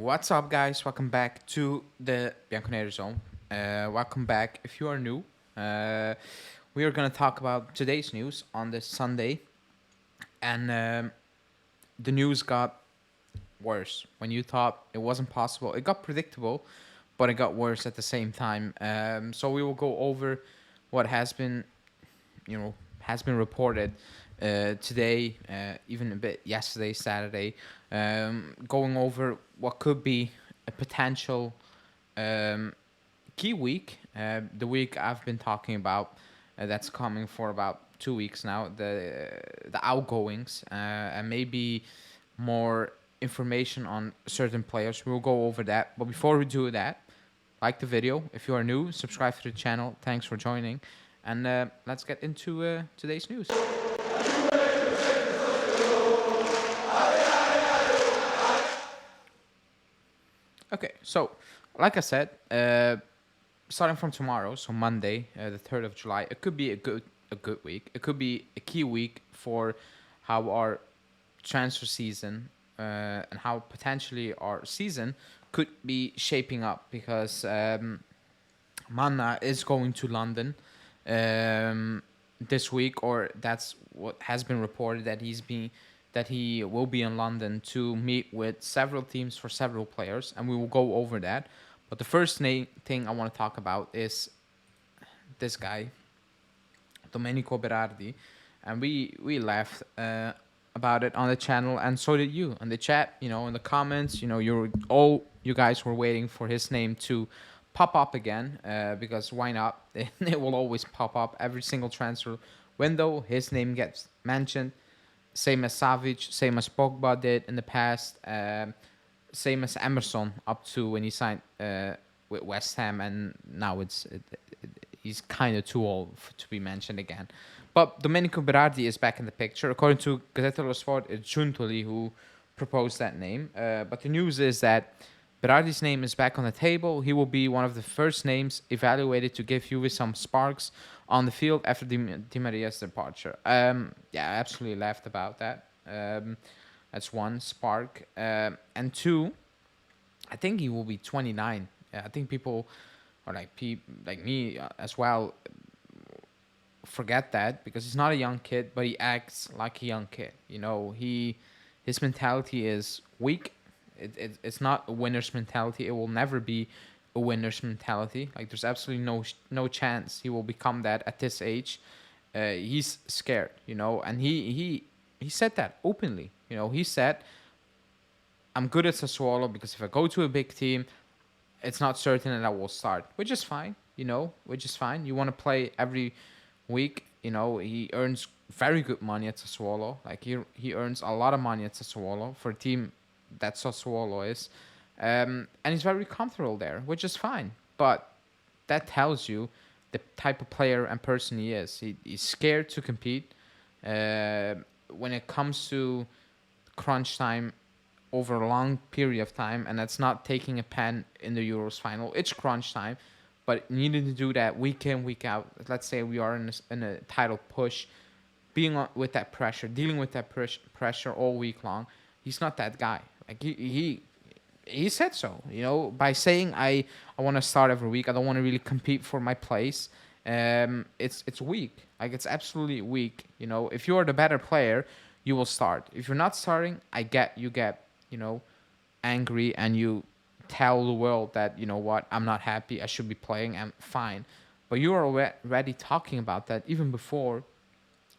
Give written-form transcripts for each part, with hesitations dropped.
What's up, guys? Welcome back to the Bianconero Zone. Welcome back if you are new. Uh, we are going to talk about today's news on this Sunday, and the news got worse. When you thought it wasn't possible, it got predictable, but it got worse at the same time. So we will go over what has been reported today, even a bit yesterday, Saturday, going over what could be a potential um, key week, the week I've been talking about, that's coming for about 2 weeks now. The outgoings and maybe more information on certain players. We'll go over that. But before we do that, like the video. If you are new, subscribe to the channel. Thanks for joining. And let's get into today's news. Okay, so like I said, starting from tomorrow, so Monday, the 3rd of July, it could be a good week. It could be a key week for how our transfer season and how potentially our season could be shaping up because Manna is going to London this week, or that's what has been reported that he will be in London to meet with several teams for several players, and we will go over that. But the first thing I want to talk about is this guy, Domenico Berardi, and we laughed about it on the channel, and so did you on the chat. In the comments, you guys were waiting for his name to pop up again because why not? It will always pop up every single transfer window. His name gets mentioned, same as Savic, same as Pogba did in the past, same as Emerson up to when he signed with West Ham, and now he's kind of too old to be mentioned again. But Domenico Berardi is back in the picture. According to Gazzetta dello Sport, it's Giuntoli who proposed that name. But the news is that Berardi's name is back on the table. He will be one of the first names evaluated to give Juve some sparks on the field after Di Maria's departure. Yeah, I absolutely laughed about that. That's one spark. And two, I think he will be 29. I think people, or like me as well, forget that because he's not a young kid, but he acts like a young kid. His mentality is weak. It's not a winner's mentality. It will never be a winner's mentality. Like there's absolutely no chance he will become that at this age. He's scared, and he said that openly. He said, "I'm good at Sassuolo because if I go to a big team, it's not certain that I will start," which is fine. Which is fine. You want to play every week. He earns very good money at Sassuolo. Like he earns a lot of money at Sassuolo for a team that Sassuolo is, and he's very comfortable there, which is fine. But that tells you the type of player and person he is. He's scared to compete. When it comes to crunch time over a long period of time, and that's not taking a pen in the Euros final. It's crunch time, but needing to do that week in, week out. Let's say we are in a title push, with that pressure, dealing with that pressure all week long. He's not that guy. Like he said so. By saying I want to start every week. I don't want to really compete for my place. It's weak. Like it's absolutely weak. If you are the better player, you will start. If you're not starting, you get angry, and you tell the world that what, I'm not happy. I should be playing. I'm fine. But you are already talking about that even before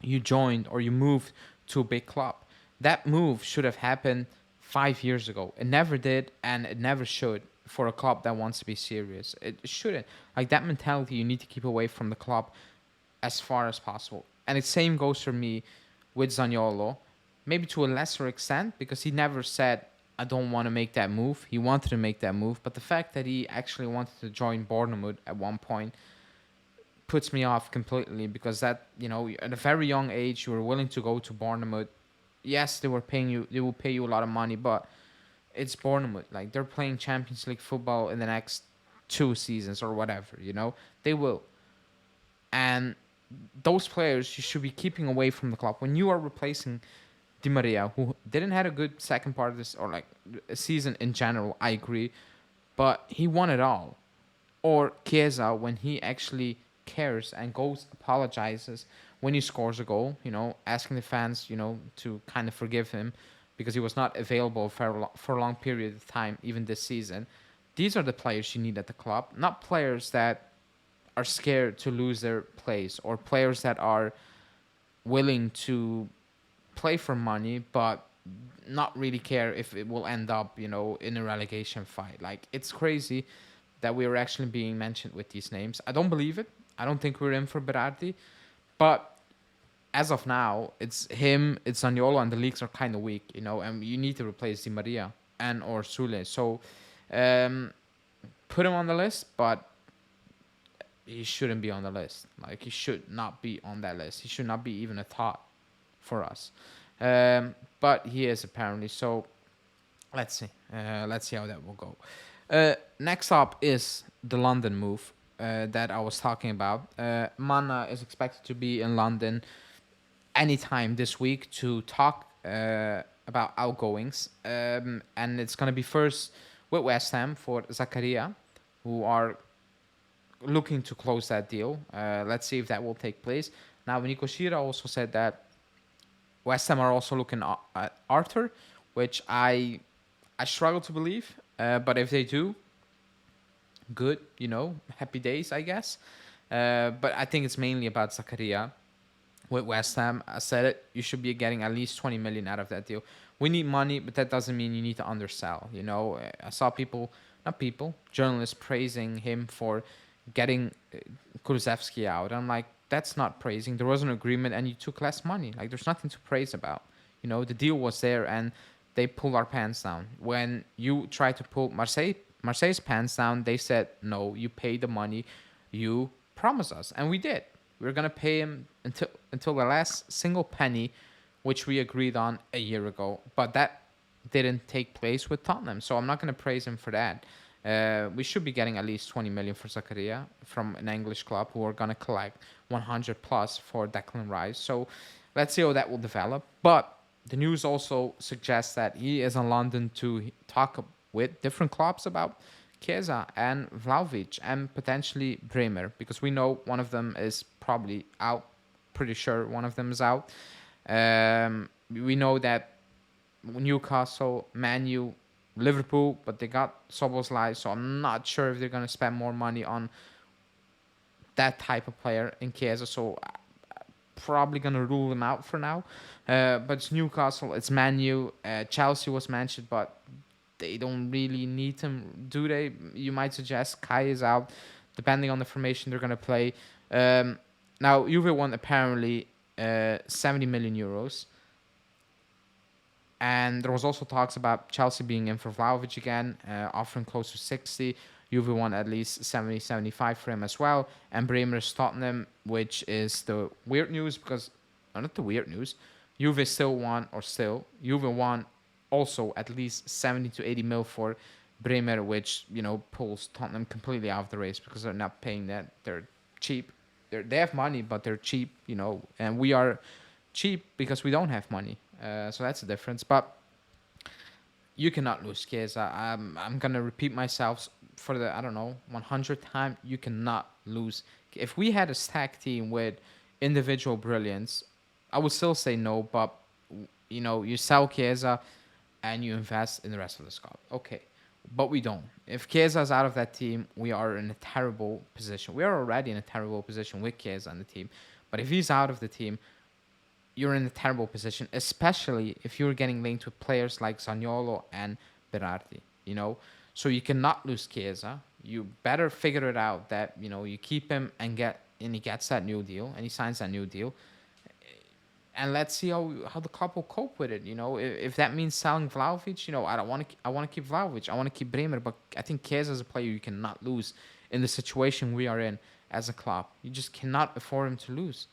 you joined or you moved to a big club. That move should have happened 5 years ago. It never did, and it never should for a club that wants to be serious. It shouldn't. Like that mentality, you need to keep away from the club as far as possible. And the same goes for me with Zaniolo, maybe to a lesser extent, because he never said, I don't want to make that move. He wanted to make that move. But the fact that he actually wanted to join Bournemouth at one point puts me off completely, because that, at a very young age, you were willing to go to Bournemouth. Yes, they will pay you a lot of money, but it's Bournemouth. Like they're playing Champions League football in the next 2 seasons or whatever, they will. And those players you should be keeping away from the club. When you are replacing Di Maria, who didn't had a good second part of this or like a season in general. I agree, but he won it all. Or Chiesa when he actually cares and goes apologizes when he scores a goal, asking the fans, to kind of forgive him because he was not available for a long period of time, even this season. These are the players you need at the club, not players that are scared to lose their place or players that are willing to play for money but not really care if it will end up, in a relegation fight. Like, it's crazy that we are actually being mentioned with these names. I don't believe it. I don't think we're in for Berardi. But as of now, it's him, it's Zaniolo, and the leagues are kind of weak, and you need to replace Di Maria and or Sule. So um, put him on the list, but he shouldn't be on the list. Like, he should not be on that list. He should not be even a thought for us. But he is apparently. So let's see. Let's see how that will go. Next up is the London move that I was talking about. Mana is expected to be in London anytime this week to talk about outgoings. And it's going to be first with West Ham for Zakaria, who are looking to close that deal. Let's see if that will take place. Now, Nico Shira also said that West Ham are also looking at Arthur, which I struggle to believe. But if they do, good, happy days, I guess. But I think it's mainly about Zakaria with West Ham. I said it, you should be getting at least 20 million out of that deal. We need money, but that doesn't mean you need to undersell. I saw journalists praising him for getting Kulusevski out. I'm like, that's not praising. There was an agreement and you took less money. Like, there's nothing to praise about. The deal was there and they pulled our pants down. When you tried to pull Marseille's pants down, they said, no, you pay the money you promised us. And we did. We were going to pay him until the last single penny, which we agreed on a year ago. But that didn't take place with Tottenham. So I'm not going to praise him for that. We should be getting at least 20 million for Zakaria from an English club who are going to collect 100 plus for Declan Rice. So let's see how that will develop. But the news also suggests that he is in London to talk with different clubs about Chiesa and Vlahovic and potentially Bremer, because we know one of them is probably out. Pretty sure one of them is out. We know that Newcastle, Man U, Liverpool, but they got Szoboszlai, so I'm not sure if they're going to spend more money on that type of player in Chiesa, so probably going to rule him out for now. But it's Newcastle, it's Man U, Chelsea was mentioned, but they don't really need him, do they? You might suggest Kai is out, depending on the formation they're going to play. Now, Juve won apparently 70 million euros. And there was also talks about Chelsea being in for Vlahovic again, offering close to 60. Juve won at least 70, 75 for him as well. And Bremer's Tottenham, which is the weird news because, not the weird news, Juve won also at least 70 to 80 mil for Bremer, which, pulls Tottenham completely out of the race because they're not paying that. They're cheap. They have money, but they're cheap, and we are cheap because we don't have money. So that's the difference. But you cannot lose Chiesa. I'm going to repeat myself for the, 100th time. You cannot lose. If we had a stacked team with individual brilliance, I would still say no. But, you sell Chiesa and you invest in the rest of the squad. Okay. But we don't. If Chiesa is out of that team, we are in a terrible position. We are already in a terrible position with Chiesa on the team. But if he's out of the team, you're in a terrible position, especially if you're getting linked with players like Zaniolo and Berardi, So you cannot lose Chiesa. You better figure it out that, you keep him and he gets that new deal and he signs that new deal. And let's see how the club will cope with it. If that means selling Vlahovic, I want to keep Vlahovic. I want to keep Bremer, but I think Chiesa is a player you cannot lose in the situation we are in as a club. You just cannot afford him to lose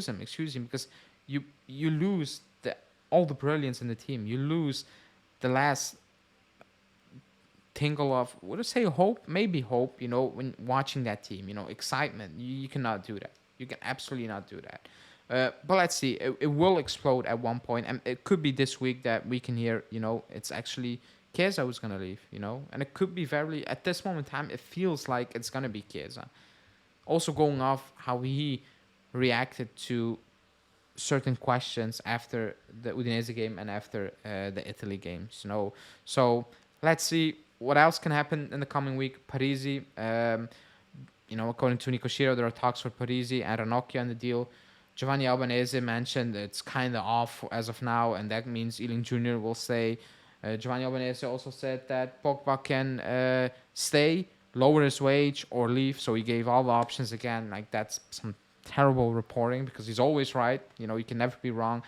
him. Because you lose all the brilliance in the team. You lose the last tingle of, what do I say, hope? Maybe hope, when watching that team, excitement. You cannot do that. You can absolutely not do that. But let's see. It will explode at one point, and it could be this week that we can hear. It's actually Chiesa who's gonna leave. And it could be very. At this moment in time, it feels like it's gonna be Chiesa. Also, going off how he reacted to certain questions after the Udinese game and after the Italy games. So let's see what else can happen in the coming week. Parisi, according to Nico Shiro, there are talks for Parisi and Ranocchia in the deal. Giovanni Albanese mentioned it's kind of off as of now, and that means Ealing Jr. will stay. Giovanni Albanese also said that Pogba can stay, lower his wage, or leave. So he gave all the options again. Like, that's some terrible reporting because he's always right. He can never be wrong.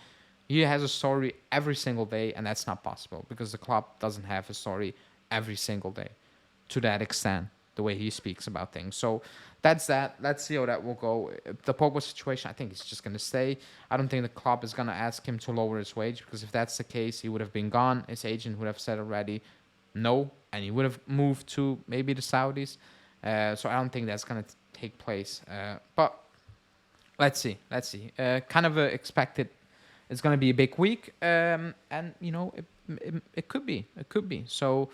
He has a story every single day, and that's not possible because the club doesn't have a story every single day to that extent, the way he speaks about things. So that's that. Let's see how that will go. The Pogba situation, I think he's just going to stay. I don't think the club is going to ask him to lower his wage because if that's the case, he would have been gone. His agent would have said already no, and he would have moved to maybe the Saudis. So I don't think that's going to take place. But let's see. Kind of expected. It's going to be a big week, and it could be. So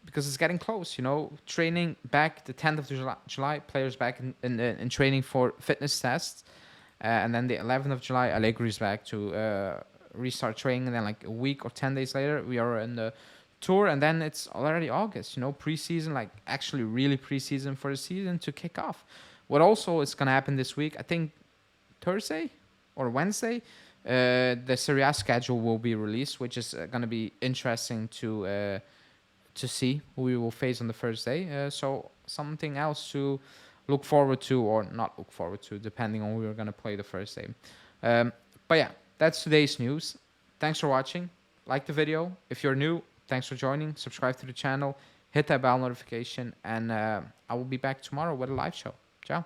because it's getting close, training back the 10th of July, players back in training for fitness tests, and then the 11th of July, Allegri's back to restart training, and then like a week or 10 days later, we are in the tour, and then it's already August. Preseason, like actually really preseason for the season to kick off. What also is going to happen this week, I think Thursday or Wednesday, the Serie A schedule will be released, which is going to be interesting to see who we will face on the first day. So something else to look forward to or not look forward to, depending on who we're going to play the first day. But yeah, that's today's news. Thanks for watching. Like the video. If you're new, thanks for joining. Subscribe to the channel. Hit that bell notification. And I will be back tomorrow with a live show. Ciao.